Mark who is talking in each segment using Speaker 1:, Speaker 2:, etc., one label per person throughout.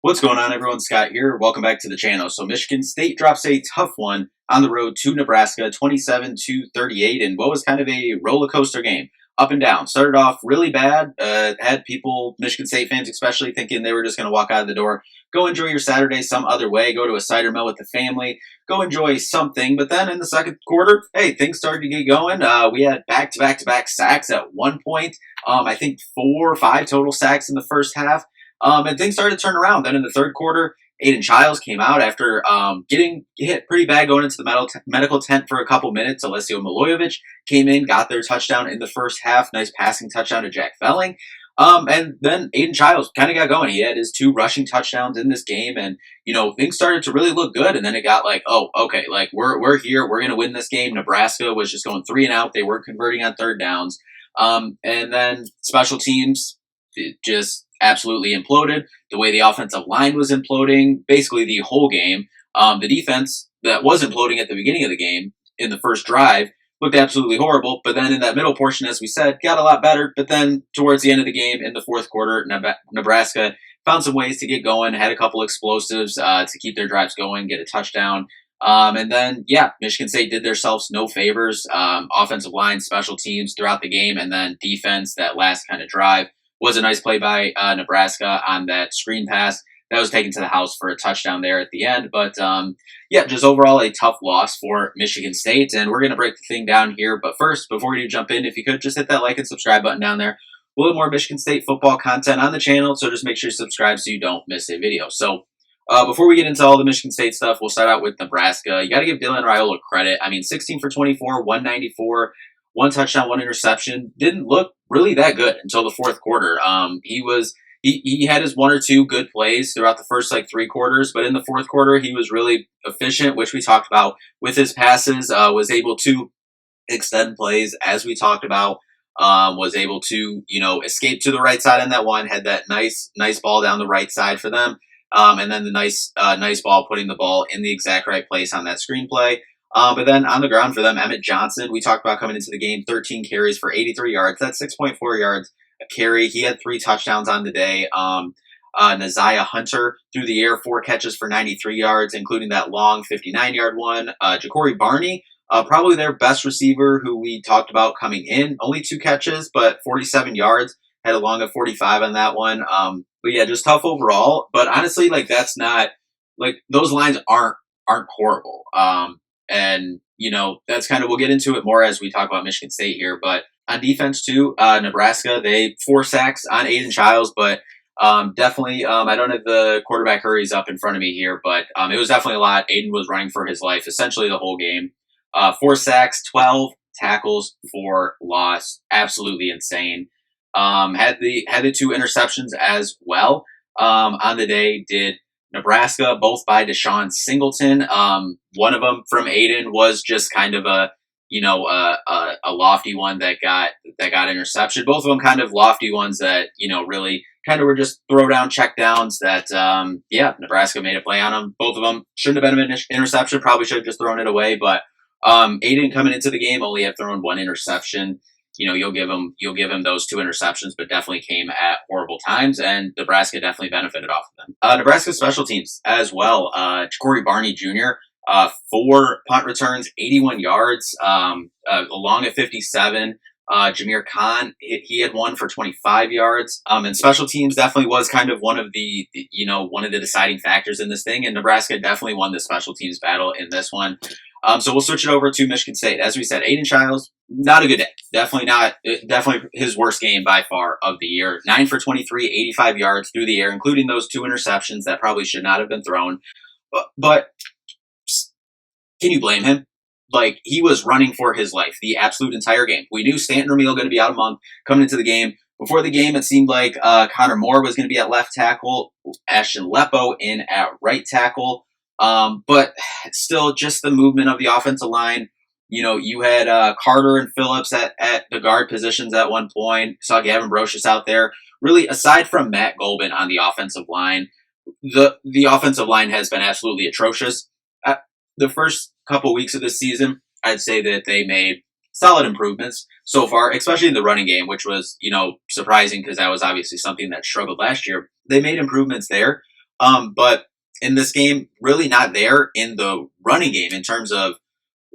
Speaker 1: What's going on, everyone? Scott here. Welcome back to the channel. So Michigan State drops a tough one on the road to Nebraska, 27-38, in what was kind of a roller coaster game, up and down. Started off really bad. Had people, Michigan State fans especially, thinking they were just going to walk out of the door, go enjoy your Saturday some other way, go to a cider mill with the family, go enjoy something. But then in the second quarter, hey, things started to get going. We had back-to-back-to-back sacks at one point. I think 4 or 5 total sacks in the first half. And things started to turn around. Then in the third quarter, Aiden Childs came out after getting hit pretty bad going into the medical tent for a couple minutes. Alessio Milojevic came in, got their touchdown in the first half. Nice passing touchdown to Jack Felling. And then Aiden Childs kind of got going. He had his 2 rushing touchdowns in this game, and things started to really look good. And then it got like, oh, okay, like we're here, we're gonna win this game. Nebraska was just going 3 and out. They weren't converting on third downs. And then special teams just absolutely imploded. The way the offensive line was imploding, basically the whole game. The defense that was imploding at the beginning of the game in the first drive looked absolutely horrible. But then in that middle portion, as we said, got a lot better. But then towards the end of the game in the fourth quarter, Nebraska found some ways to get going, had a couple explosives to keep their drives going, get a touchdown. And then, yeah, Michigan State did themselves no favors. Offensive line, special teams throughout the game, and then defense, that last kind of drive was a nice play by Nebraska on that screen pass that was taken to the house for a touchdown there at the end. But yeah, just overall a tough loss for Michigan State. And we're going to break the thing down here. But first, before you jump in, if you could just hit that like and subscribe button down there. We'll have more Michigan State football content on the channel, so just make sure you subscribe so you don't miss a video. So before we get into all the Michigan State stuff, we'll start out with Nebraska. You got to give Dylan Raiola credit. I mean, 16 for 24, 194, 1 touchdown, 1 interception. Didn't look really that good until the fourth quarter. He had his 1 or 2 good plays throughout the first 3 quarters, but in the fourth quarter he was really efficient, which we talked about with his passes. Was able to extend plays, as we talked about. Was able to escape to the right side on that one. Had that nice ball down the right side for them, and then the nice ball, putting the ball in the exact right place on that screenplay. But then on the ground for them, Emmett Johnson, we talked about coming into the game, 13 carries for 83 yards. That's 6.4 yards a carry. He had 3 touchdowns on the day. Naziah Hunter through the air, 4 catches for 93 yards, including that long 59-yard one. Ja'Cory Barney, probably their best receiver, who we talked about coming in, only 2 catches, but 47 yards, had a long of 45 on that one. But yeah, just tough overall. But honestly, that's not, those lines aren't horrible. And, that's kind of, we'll get into it more as we talk about Michigan State here. But on defense, too, Nebraska, they 4 sacks on Aiden Childs. But definitely, I don't have the quarterback hurries up in front of me here, but it was definitely a lot. Aiden was running for his life essentially the whole game. 4 sacks, 12 tackles for loss. Absolutely insane. Had the 2 interceptions as well on the day. Did Nebraska, both by Deshaun Singleton. One of them from Aiden was just kind of a lofty one that got interception. Both of them kind of lofty ones that really kind of were just throw down check downs that Nebraska made a play on them. Both of them shouldn't have been an interception. Probably should have just thrown it away. But Aiden coming into the game only had thrown 1 interception. You'll give him those 2 interceptions, but definitely came at horrible times, and Nebraska definitely benefited off of them. Nebraska special teams as well. Ja'Cory Barney Jr., 4 punt returns, 81 yards, along at 57. Jameer Khan, he had 1 for 25 yards. And special teams definitely was kind of one of the deciding factors in this thing, and Nebraska definitely won the special teams battle in this one. So we'll switch it over to Michigan State. As we said, Aiden Childs, not a good day. Definitely his worst game by far of the year. 9 for 23, 85 yards through the air, including those 2 interceptions that probably should not have been thrown. But can you blame him? He was running for his life the absolute entire game. We knew Stanton Ramil going to be out a month coming into the game. Before the game, it seemed like Connor Moore was going to be at left tackle, Ashton Lepo in at right tackle. But still, just the movement of the offensive line. You had Carter and Phillips at the guard positions at one point. Saw Gavin Brocious out there. Really, aside from Matt Golban on the offensive line, the offensive line has been absolutely atrocious. The first couple weeks of this season, I'd say that they made solid improvements so far, especially in the running game, which was, surprising because that was obviously something that struggled last year. They made improvements there. But in this game, really not there in the running game in terms of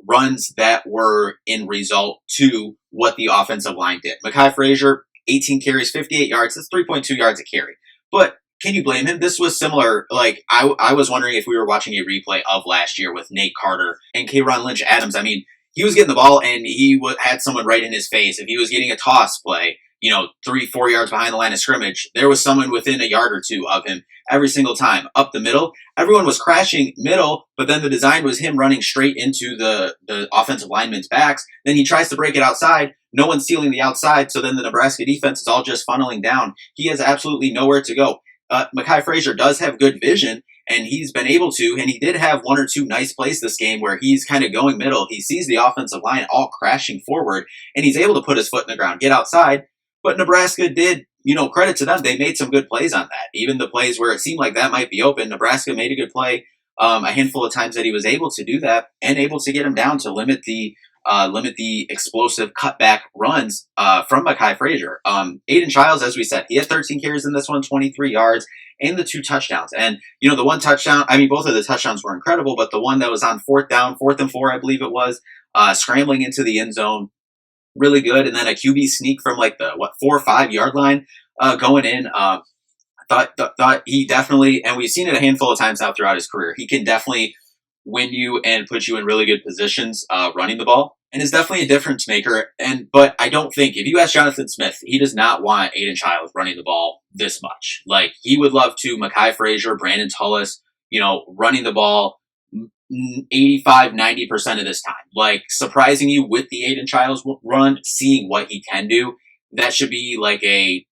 Speaker 1: runs that were in result to what the offensive line did. Mekhi Frazier, 18 carries, 58 yards. That's 3.2 yards a carry. But can you blame him? This was similar. Like, I was wondering if we were watching a replay of last year with Nate Carter and K'Ron Lynch Adams. I mean, he was getting the ball and he had someone right in his face. If he was getting a toss play, 3-4 yards behind the line of scrimmage, there was someone within a yard or two of him every single time. Up the middle, everyone was crashing middle, but then the design was him running straight into the offensive lineman's backs. Then he tries to break it outside. No one's sealing the outside, so then the Nebraska defense is all just funneling down. He has absolutely nowhere to go. Mekhi Frazier does have good vision, and he's been able to, and he did have one or two nice plays this game where he's kind of going middle. He sees the offensive line all crashing forward, and he's able to put his foot in the ground, get outside. But Nebraska did, credit to them. They made some good plays on that. Even the plays where it seemed like that might be open, Nebraska made a good play a handful of times that he was able to do that and able to get him down to limit the explosive cutback runs from Mekhi Frazier. Aiden Childs, as we said, he had 13 carries in this one, 23 yards, and the 2 touchdowns. And, the one touchdown, I mean, both of the touchdowns were incredible, but the one that was on 4th and 4, I believe it was, scrambling into the end zone, really good. And then a QB sneak from like the 4 or 5 yard line going in. Thought he definitely, and we've seen it a handful of times now throughout his career, he can definitely win you and put you in really good positions running the ball, and is definitely a difference maker. But I don't think, if you ask Jonathan Smith, he does not want Aiden Childs running the ball this much. Like, he would love to Mekhi Frazier, Brandon Tullis, running the ball 85-90% of this time, like surprising you with the Aiden Childs run, seeing what he can do. That should be like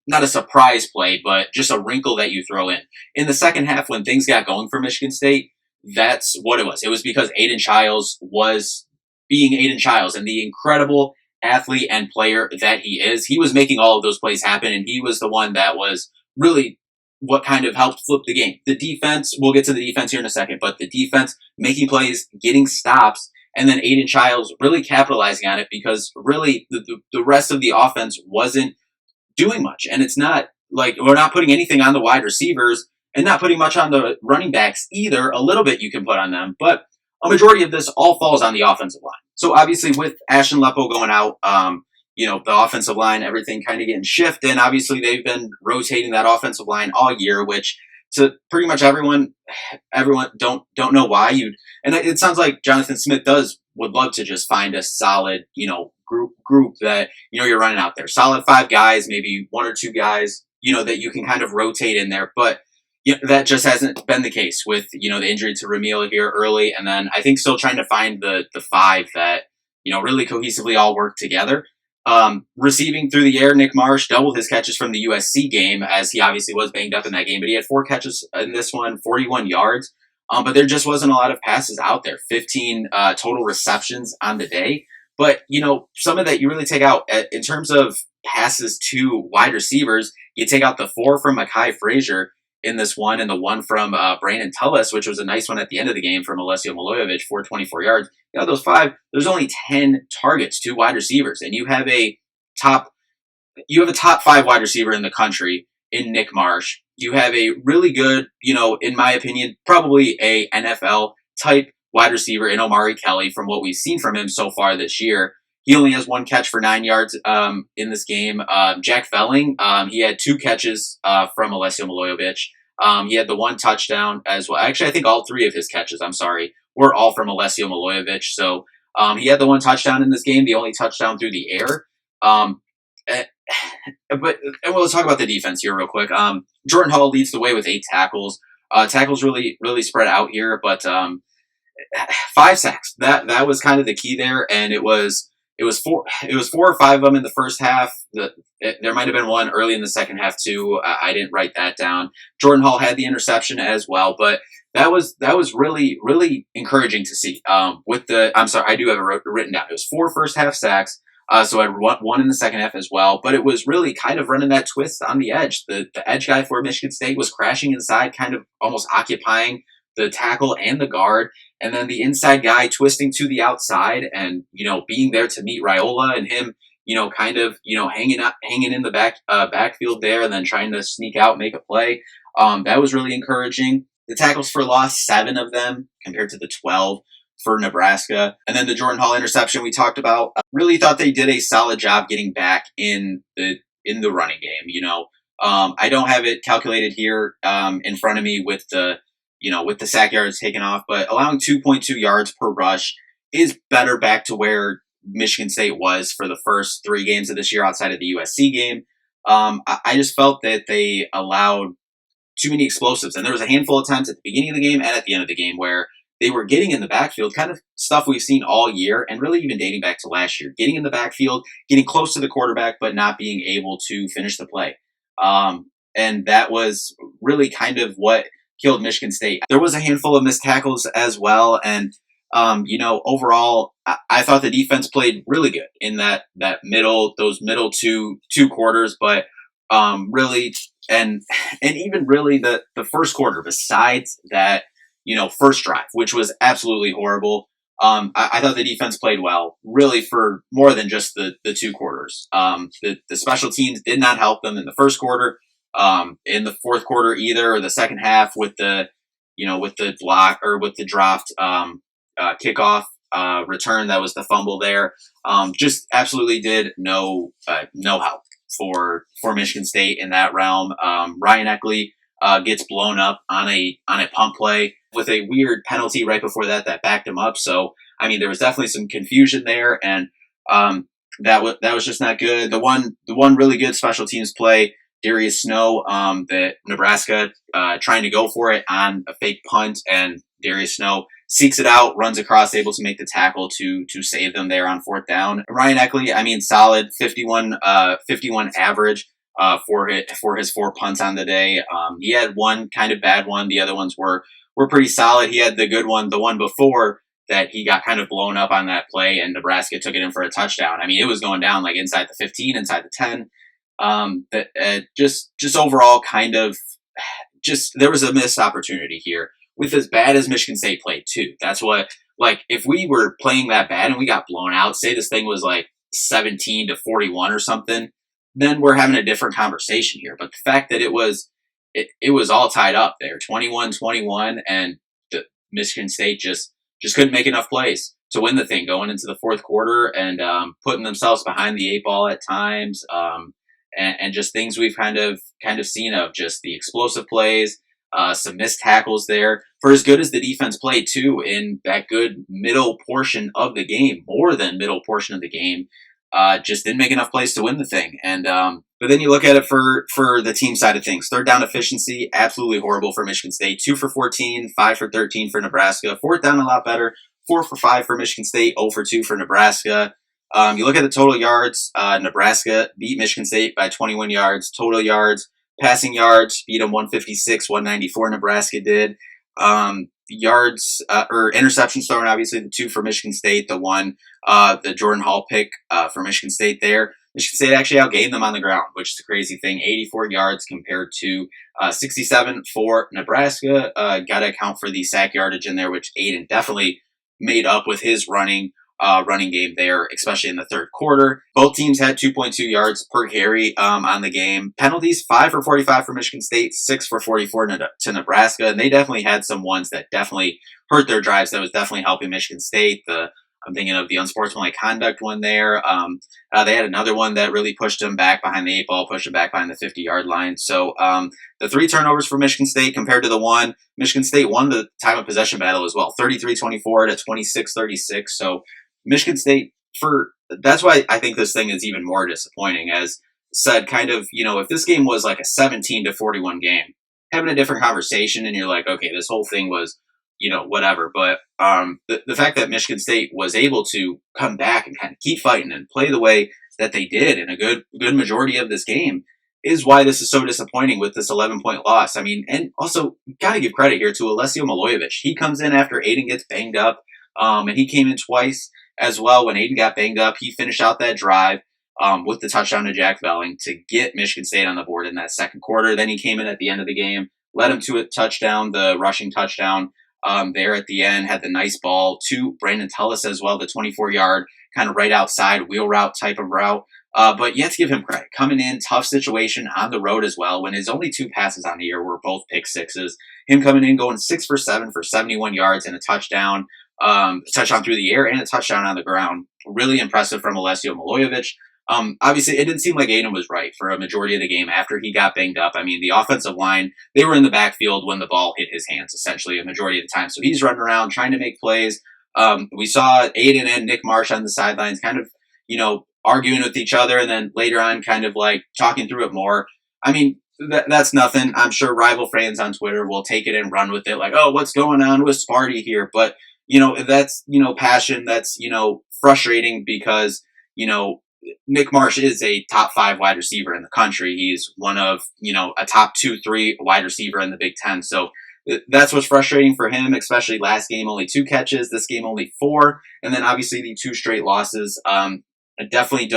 Speaker 1: not a surprise play, but just a wrinkle that you throw in the second half when things got going for Michigan State. That's what it was. It was because Aiden Childs was being Aiden Childs, and the incredible athlete and player that he is. He was making all of those plays happen, and he was the one that was really what kind of helped flip the game. The defense, we'll get to the defense here in a second, but the defense making plays, getting stops, and then Aiden Childs really capitalizing on it, because really the rest of the offense wasn't doing much. And it's not like we're not putting anything on the wide receivers and not putting much on the running backs either. A little bit you can put on them, but a majority of this all falls on the offensive line. So obviously with Ashton Lepo going out, the offensive line, everything kind of getting shifted. And obviously they've been rotating that offensive line all year, which to pretty much everyone don't know why and it sounds like Jonathan Smith would love to just find a solid, group that, you're running out there. Solid 5 guys, maybe 1 or 2 guys, that you can kind of rotate in there. But that just hasn't been the case with, the injury to Ramil here early. And then I think still trying to find the 5 that, really cohesively all work together. Receiving through the air, Nick Marsh doubled his catches from the USC game, as he obviously was banged up in that game, but he had 4 catches in this one, 41 yards. But there just wasn't a lot of passes out there. 15 total receptions on the day. But, some of that you really take out in terms of passes to wide receivers. You take out the 4 from Mekhi Frazier in this one, and the 1 from Brandon Tullis, which was a nice one at the end of the game from Alessio Milojevic for 24 yards. Those 5, there's only 10 targets to wide receivers, and you have a top 5 wide receiver in the country in Nick Marsh. You have a really good, in my opinion, probably a NFL type wide receiver in Omari Kelly from what we've seen from him so far this year. He only has 1 catch for 9 yards in this game. Jack Felling, he had 2 catches from Alessio Milojevic. He had the 1 touchdown as well. Actually, I think all 3 of his catches, were all from Alessio Milojevic. So he had the 1 touchdown in this game, the only touchdown through the air. But we'll talk about the defense here real quick. Jordan Hall leads the way with 8 tackles. Tackles really spread out here, but 5 sacks. That was kind of the key there, and it was 4 or 5 of them in the first half. There might have been 1 early in the second half too. I didn't write that down. Jordan Hall had the interception as well, but that was really encouraging to see. I do have it written down. It was 4 first half sacks. So I had 1 in the second half as well, but it was really kind of running that twist on the edge. The edge guy for Michigan State was crashing inside, kind of almost occupying the tackle and the guard, and then the inside guy twisting to the outside and, being there to meet Raiola, and him, hanging in the backfield there, and then trying to sneak out, make a play. That was really encouraging. The tackles for loss, 7 of them compared to the 12 for Nebraska. And then the Jordan Hall interception we talked about. Really thought they did a solid job getting back in the running game. I don't have it calculated here in front of me with the sack yards taken off, but allowing 2.2 yards per rush is better back to where Michigan State was for the first 3 games of this year outside of the USC game. I just felt that they allowed too many explosives, and there was a handful of times at the beginning of the game and at the end of the game where they were getting in the backfield, kind of stuff we've seen all year and really even dating back to last year, getting in the backfield, getting close to the quarterback, but not being able to finish the play. And that was really kind of what killed Michigan State. There was a handful of missed tackles as well. And, overall, I thought the defense played really good in those middle two quarters, but really, and even really the first quarter, besides that, first drive, which was absolutely horrible. I thought the defense played well, really, for more than just the 2 quarters. The special teams did not help them in the first quarter, in the fourth quarter either, or the second half with the block or with the dropped kickoff return. That was the fumble there. Just absolutely did no help for Michigan State in that realm. Ryan Eckley gets blown up on a pump play with a weird penalty right before that backed him up. So, I mean, there was definitely some confusion there, and that was just not good. The one really good special teams play, Darius Snow, that Nebraska trying to go for it on a fake punt, and Darius Snow seeks it out, runs across, able to make the tackle to save them there on 4th down. Ryan Eckley, I mean, solid 51 average for his 4 punts on the day. He had one kind of bad one. The other ones were pretty solid. He had the good one, the one before that he got kind of blown up on that play, and Nebraska took it in for a touchdown. I mean, it was going down like inside the 15, inside the 10. Just overall kind of just there was a missed opportunity here with as bad as Michigan State played too. That's what, like, if we were playing that bad and we got blown out, say this thing was like 17-41 or something, then we're having a different conversation here. But the fact that it was all tied up there, 21-21, and the Michigan State just couldn't make enough plays to win the thing going into the fourth quarter, and putting themselves behind the 8 ball at times, and just things we've kind of seen of just the explosive plays, some missed tackles there. For as good as the defense played too in that good middle portion of the game, more than middle portion of the game, just didn't make enough plays to win the thing. And but then you look at it for the team side of things. 3rd down efficiency, absolutely horrible for Michigan State. 2 for 14, 5 for 13 for Nebraska. 4th down a lot better. 4 for 5 for Michigan State, 0 for 2 for Nebraska. You look at the total yards. Nebraska beat Michigan State by 21 yards. Total yards, passing yards, beat them 156, 194. Nebraska did. Yards or interceptions thrown, obviously the 2 for Michigan State, the 1, the Jordan Hall pick for Michigan State there. Michigan State actually outgained them on the ground, which is a crazy thing. 84 yards compared to 67 for Nebraska. Got to account for the sack yardage in there, which Aiden definitely made up with his running game there, especially in the 3rd quarter. Both teams had 2.2 yards per carry on the game. Penalties, 5 for 45 for Michigan State, 6 for 44 to Nebraska. And they definitely had some ones that definitely hurt their drives. That was definitely helping Michigan State. I'm thinking of the unsportsmanlike conduct one there. They had another one that really pushed them back behind the 8 ball, pushed them back behind the 50-yard line. So the 3 turnovers for Michigan State compared to the 1, Michigan State won the time of possession battle as well, 33-24 to 26-36. So Michigan State, that's why I think this thing is even more disappointing. As said, kind of, if this game was like a 17-41 game, having a different conversation, and you're like, okay, this whole thing was, whatever. But the fact that Michigan State was able to come back and kind of keep fighting and play the way that they did in a good majority of this game is why this is so disappointing with this 11-point loss. I mean, and also got to give credit here to Alessio Milojevic. He comes in after Aiden gets banged up, and he came in twice as well. When Aiden got banged up, he finished out that drive with the touchdown to Jack Velling to get Michigan State on the board in that 2nd quarter. Then he came in at the end of the game, led him to a touchdown, the rushing touchdown there at the end, had the nice ball to Brandon Tullis as well, the 24-yard kind of right outside wheel route type of route But you have to give him credit. Coming in, tough situation on the road as well, when his only 2 passes on the year were both pick sixes. Him coming in, going 6 for 7 for 71 yards and a touchdown through the air and a touchdown on the ground. Really impressive from Alessio Milojevic. Obviously, it didn't seem like Aiden was right for a majority of the game after he got banged up. I mean, the offensive line, they were in the backfield when the ball hit his hands, essentially, a majority of the time. So he's running around trying to make plays. We saw Aiden and Nick Marsh on the sidelines kind of, arguing with each other, and then later on kind of like talking through it more. I mean, that's nothing. I'm sure rival fans on Twitter will take it and run with it like, oh, what's going on with Sparty here? But, that's, passion. That's, frustrating because, Nick Marsh is a top 5 wide receiver in the country. He's one of, a top 2, 3 wide receiver in the Big Ten. So that's what's frustrating for him, especially last game, only 2 catches, this game only 4. And then obviously the 2 straight losses. I definitely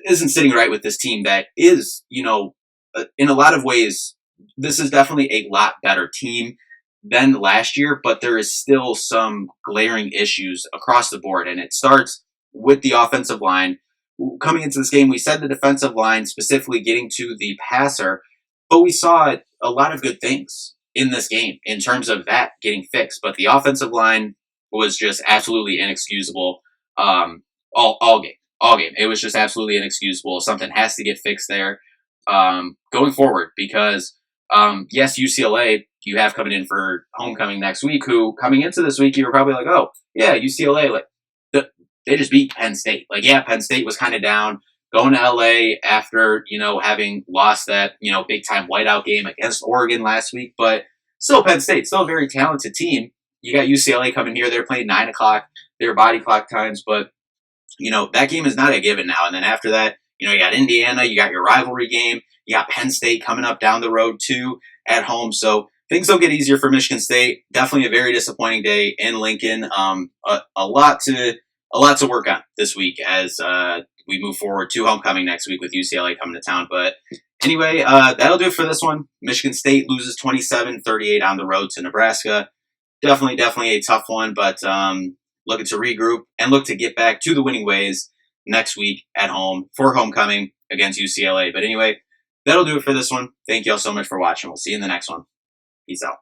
Speaker 1: isn't sitting right with this team that is, in a lot of ways, this is definitely a lot better team than last year, but there is still some glaring issues across the board. And it starts with the offensive line. Coming into this game, we said the defensive line, specifically getting to the passer, but we saw a lot of good things in this game in terms of that getting fixed. But the offensive line was just absolutely inexcusable. All game. It was just absolutely inexcusable. Something has to get fixed there going forward because, yes, UCLA, you have coming in for homecoming next week, who coming into this week, you were probably like, oh, yeah, UCLA, like they just beat Penn State. Like, yeah, Penn State was kind of down going to LA after, having lost that, big time whiteout game against Oregon last week, but still Penn State, still a very talented team. You got UCLA coming here. They're playing 9 o'clock, their body clock times, but that game is not a given now. And then after that, you got Indiana, you got your rivalry game, you got Penn State coming up down the road too at home. So things don't get easier for Michigan State. Definitely a very disappointing day in Lincoln. A lot to work on this week as we move forward to homecoming next week with UCLA coming to town. But anyway, that'll do it for this one. Michigan State loses 27-38 on the road to Nebraska. Definitely a tough one, but looking to regroup and look to get back to the winning ways next week at home for homecoming against UCLA. But anyway, that'll do it for this one. Thank you all so much for watching. We'll see you in the next one. Peace out.